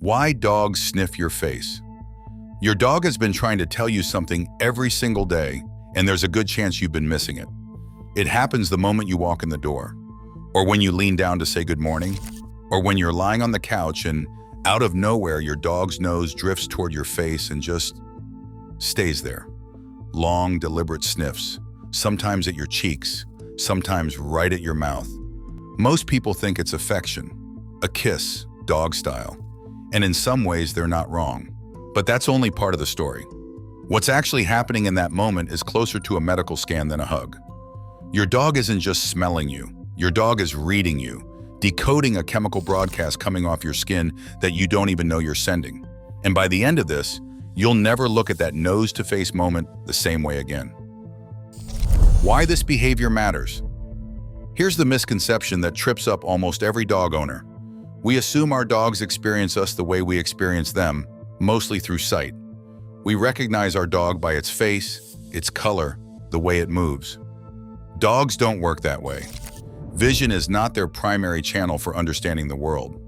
Why dogs sniff your face. Your dog has been trying to tell you something every single day, and there's a good chance you've been missing it. It happens the moment you walk in the door, or when you lean down to say good morning, or when you're lying on the couch and out of nowhere your dog's nose drifts toward your face and just stays there. Long, deliberate sniffs, sometimes at your cheeks, sometimes right at your mouth. Most people think it's affection, a kiss, dog style. And in some ways, they're not wrong. But that's only part of the story. What's actually happening in that moment is closer to a medical scan than a hug. Your dog isn't just smelling you. Your dog is reading you, decoding a chemical broadcast coming off your skin that you don't even know you're sending. And by the end of this, you'll never look at that nose-to-face moment the same way again. Why this behavior matters. Here's the misconception that trips up almost every dog owner. We assume our dogs experience us the way we experience them, mostly through sight. We recognize our dog by its face, its color, the way it moves. Dogs don't work that way. Vision is not their primary channel for understanding the world.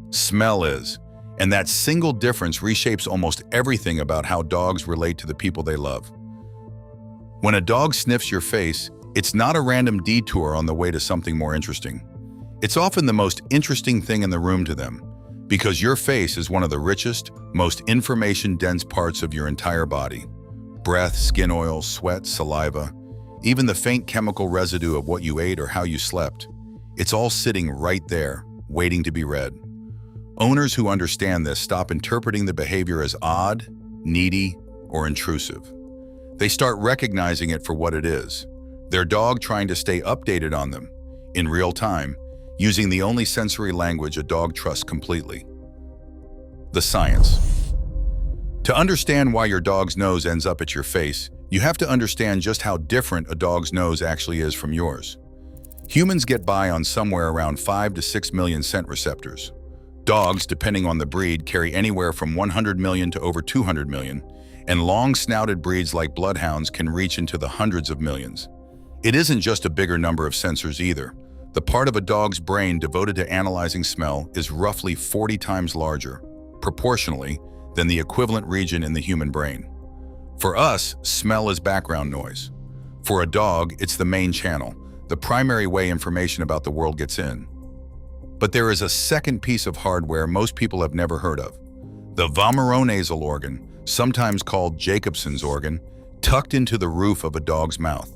Smell is, and that single difference reshapes almost everything about how dogs relate to the people they love. When a dog sniffs your face, it's not a random detour on the way to something more interesting. It's often the most interesting thing in the room to them, because your face is one of the richest, most information-dense parts of your entire body. Breath, skin oil, sweat, saliva, even the faint chemical residue of what you ate or how you slept. It's all sitting right there, waiting to be read. Owners who understand this stop interpreting the behavior as odd, needy, or intrusive. They start recognizing it for what it is: their dog trying to stay updated on them, in real time, using the only sensory language a dog trusts completely. The science. To understand why your dog's nose ends up at your face, you have to understand just how different a dog's nose actually is from yours. Humans get by on somewhere around 5 to 6 million scent receptors. Dogs, depending on the breed, carry anywhere from 100 million to over 200 million, and long-snouted breeds like bloodhounds can reach into the hundreds of millions. It isn't just a bigger number of sensors either. The part of a dog's brain devoted to analyzing smell is roughly 40 times larger, proportionally, than the equivalent region in the human brain. For us, smell is background noise. For a dog, it's the main channel, the primary way information about the world gets in. But there is a second piece of hardware most people have never heard of: the vomeronasal organ, sometimes called Jacobson's organ, tucked into the roof of a dog's mouth.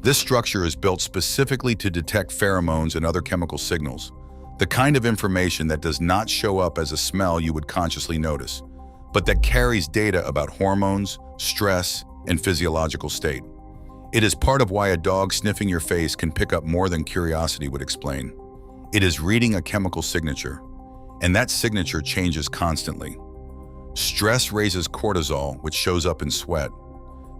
This structure is built specifically to detect pheromones and other chemical signals, the kind of information that does not show up as a smell you would consciously notice, but that carries data about hormones, stress, and physiological state. It is part of why a dog sniffing your face can pick up more than curiosity would explain. It is reading a chemical signature, and that signature changes constantly. Stress raises cortisol, which shows up in sweat.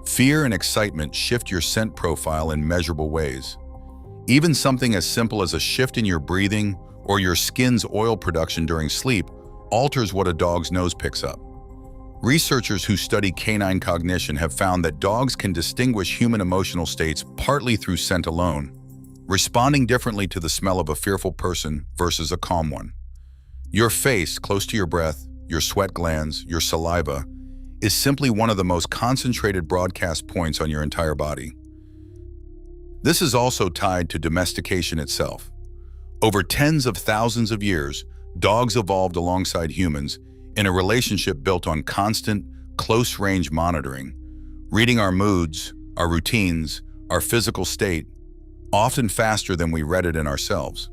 Fear and excitement shift your scent profile in measurable ways. Even something as simple as a shift in your breathing or your skin's oil production during sleep alters what a dog's nose picks up. Researchers who study canine cognition have found that dogs can distinguish human emotional states partly through scent alone, responding differently to the smell of a fearful person versus a calm one. Your face, close to your breath, your sweat glands, your saliva, is simply one of the most concentrated broadcast points on your entire body. This is also tied to domestication itself. Over tens of thousands of years, dogs evolved alongside humans in a relationship built on constant, close-range monitoring, reading our moods, our routines, our physical state, often faster than we read it in ourselves.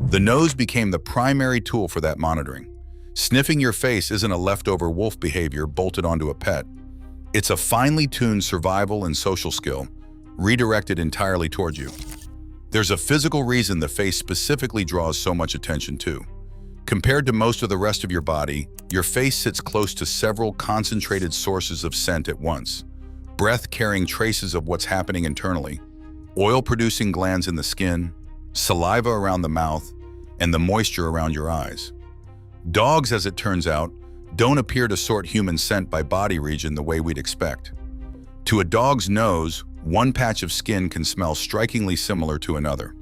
The nose became the primary tool for that monitoring. Sniffing your face isn't a leftover wolf behavior bolted onto a pet. It's a finely tuned survival and social skill, redirected entirely towards you. There's a physical reason the face specifically draws so much attention too. Compared to most of the rest of your body, your face sits close to several concentrated sources of scent at once. Breath carrying traces of what's happening internally, oil-producing glands in the skin, saliva around the mouth, and the moisture around your eyes. Dogs, as it turns out, don't appear to sort human scent by body region the way we'd expect. To a dog's nose, one patch of skin can smell strikingly similar to another.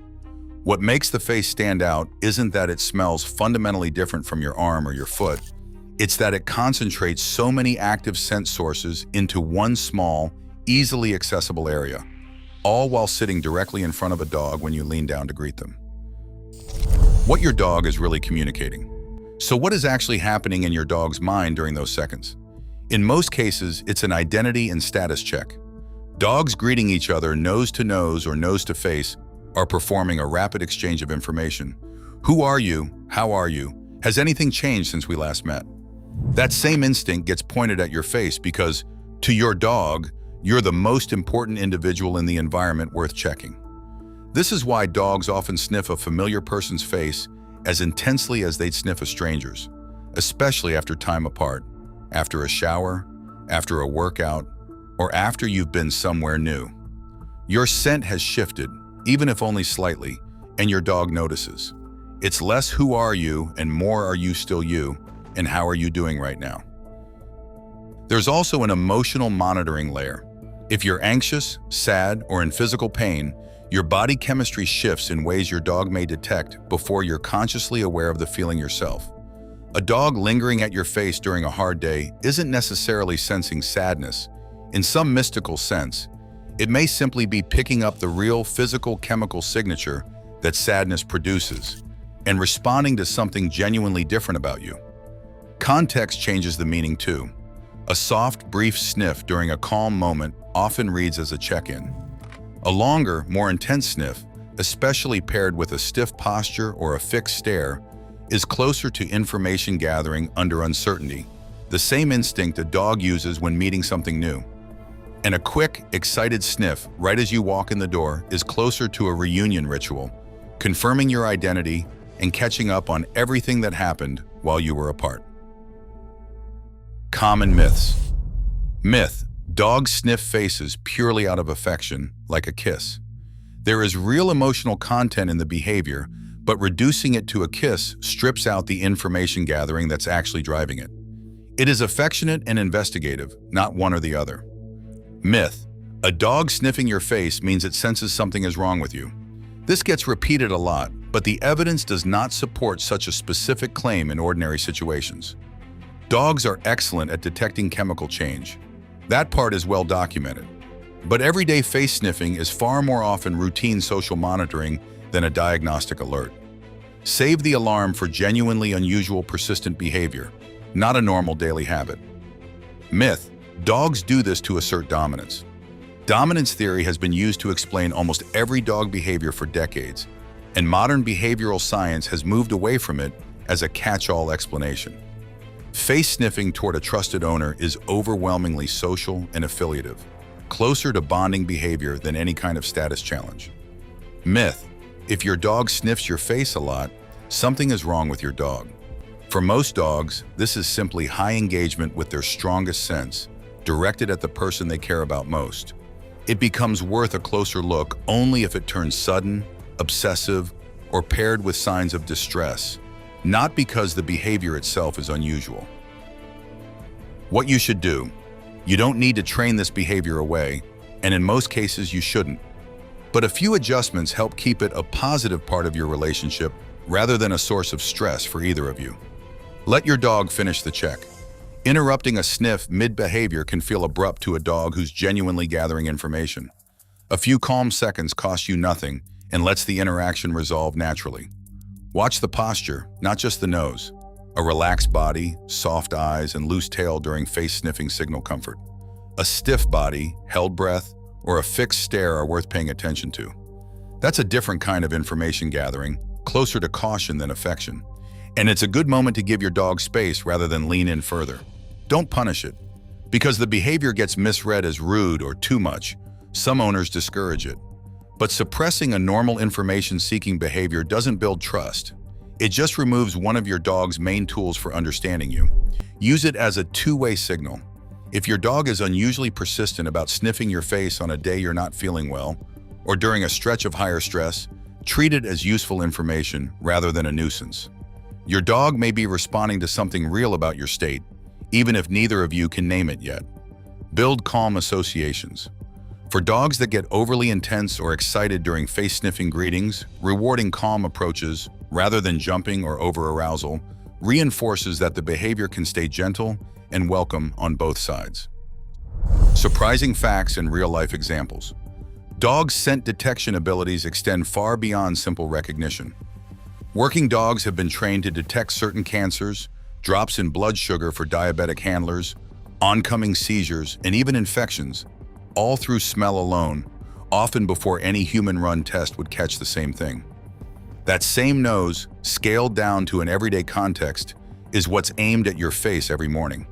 What makes the face stand out isn't that it smells fundamentally different from your arm or your foot. It's that it concentrates so many active sense sources into one small, easily accessible area, all while sitting directly in front of a dog when you lean down to greet them. What your dog is really communicating. So what is actually happening in your dog's mind during those seconds? In most cases, it's an identity and status check. Dogs greeting each other nose to nose or nose to face are performing a rapid exchange of information. Who are you? How are you? Has anything changed since we last met? That same instinct gets pointed at your face because, to your dog, you're the most important individual in the environment worth checking. This is why dogs often sniff a familiar person's face as intensely as they'd sniff a stranger's, especially after time apart, after a shower, after a workout, or after you've been somewhere new. Your scent has shifted, even if only slightly, and your dog notices. It's less who are you and more are you still you, and how are you doing right now? There's also an emotional monitoring layer. If you're anxious, sad, or in physical pain, your body chemistry shifts in ways your dog may detect before you're consciously aware of the feeling yourself. A dog lingering at your face during a hard day isn't necessarily sensing sadness. In some mystical sense, it may simply be picking up the real physical chemical signature that sadness produces and responding to something genuinely different about you. Context changes the meaning too. A soft, brief sniff during a calm moment often reads as a check-in. A longer, more intense sniff, especially paired with a stiff posture or a fixed stare, is closer to information gathering under uncertainty, the same instinct a dog uses when meeting something new. And a quick, excited sniff right as you walk in the door is closer to a reunion ritual, confirming your identity and catching up on everything that happened while you were apart. Common myths. Myth: dogs sniff faces purely out of affection, like a kiss. There is real emotional content in the behavior, but reducing it to a kiss strips out the information gathering that's actually driving it. It is affectionate and investigative, not one or the other. Myth: a dog sniffing your face means it senses something is wrong with you. This gets repeated a lot, but the evidence does not support such a specific claim in ordinary situations. Dogs are excellent at detecting chemical change. That part is well documented. But everyday face sniffing is far more often routine social monitoring than a diagnostic alert. Save the alarm for genuinely unusual persistent behavior, not a normal daily habit. Myth: dogs do this to assert dominance. Dominance theory has been used to explain almost every dog behavior for decades, and modern behavioral science has moved away from it as a catch-all explanation. Face sniffing toward a trusted owner is overwhelmingly social and affiliative, closer to bonding behavior than any kind of status challenge. Myth: if your dog sniffs your face a lot, something is wrong with your dog. For most dogs, this is simply high engagement with their strongest sense, directed at the person they care about most. It becomes worth a closer look only if it turns sudden, obsessive, or paired with signs of distress, not because the behavior itself is unusual. What you should do: you don't need to train this behavior away, and in most cases you shouldn't. But a few adjustments help keep it a positive part of your relationship rather than a source of stress for either of you. Let your dog finish the check. Interrupting a sniff mid-behavior can feel abrupt to a dog who's genuinely gathering information. A few calm seconds cost you nothing and lets the interaction resolve naturally. Watch the posture, not just the nose. A relaxed body, soft eyes, and loose tail during face sniffing signal comfort. A stiff body, held breath, or a fixed stare are worth paying attention to. That's a different kind of information gathering, closer to caution than affection. And it's a good moment to give your dog space rather than lean in further. Don't punish it. Because the behavior gets misread as rude or too much, some owners discourage it. But suppressing a normal information-seeking behavior doesn't build trust. It just removes one of your dog's main tools for understanding you. Use it as a two-way signal. If your dog is unusually persistent about sniffing your face on a day you're not feeling well, or during a stretch of higher stress, treat it as useful information rather than a nuisance. Your dog may be responding to something real about your state, even if neither of you can name it yet. Build calm associations. For dogs that get overly intense or excited during face-sniffing greetings, rewarding calm approaches rather than jumping or over-arousal reinforces that the behavior can stay gentle and welcome on both sides. Surprising facts and real-life examples. Dogs' scent detection abilities extend far beyond simple recognition. Working dogs have been trained to detect certain cancers, drops in blood sugar for diabetic handlers, oncoming seizures, and even infections, all through smell alone, often before any human-run test would catch the same thing. That same nose, scaled down to an everyday context, is what's aimed at your face every morning.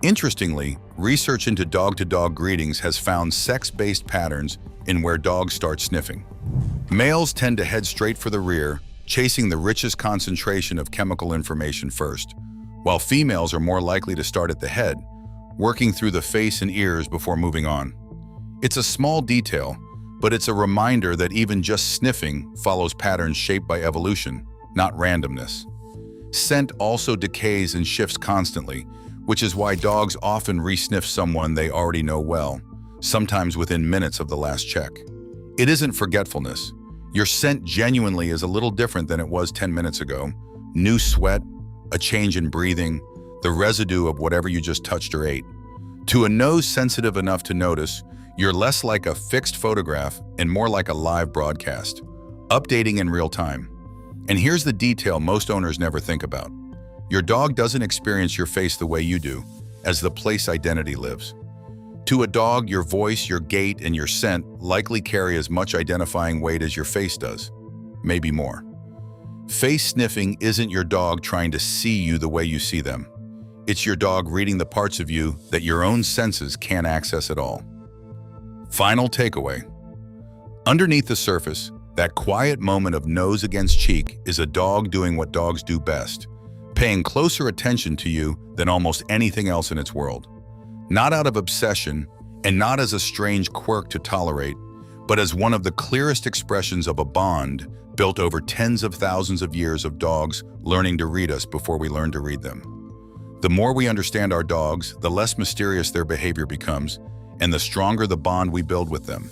Interestingly, research into dog-to-dog greetings has found sex-based patterns in where dogs start sniffing. Males tend to head straight for the rear, chasing the richest concentration of chemical information first, while females are more likely to start at the head, working through the face and ears before moving on. It's a small detail, but it's a reminder that even just sniffing follows patterns shaped by evolution, not randomness. Scent also decays and shifts constantly, which is why dogs often re-sniff someone they already know well, sometimes within minutes of the last check. It isn't forgetfulness. Your scent genuinely is a little different than it was 10 minutes ago. New sweat, a change in breathing, the residue of whatever you just touched or ate. To a nose sensitive enough to notice, you're less like a fixed photograph and more like a live broadcast, updating in real time. And here's the detail most owners never think about. Your dog doesn't experience your face the way you do, as the place identity lives. To a dog, your voice, your gait, and your scent likely carry as much identifying weight as your face does, maybe more. Face sniffing isn't your dog trying to see you the way you see them. It's your dog reading the parts of you that your own senses can't access at all. Final takeaway. Underneath the surface, that quiet moment of nose against cheek is a dog doing what dogs do best, paying closer attention to you than almost anything else in its world. Not out of obsession, and not as a strange quirk to tolerate, but as one of the clearest expressions of a bond built over tens of thousands of years of dogs learning to read us before we learn to read them. The more we understand our dogs, the less mysterious their behavior becomes, and the stronger the bond we build with them.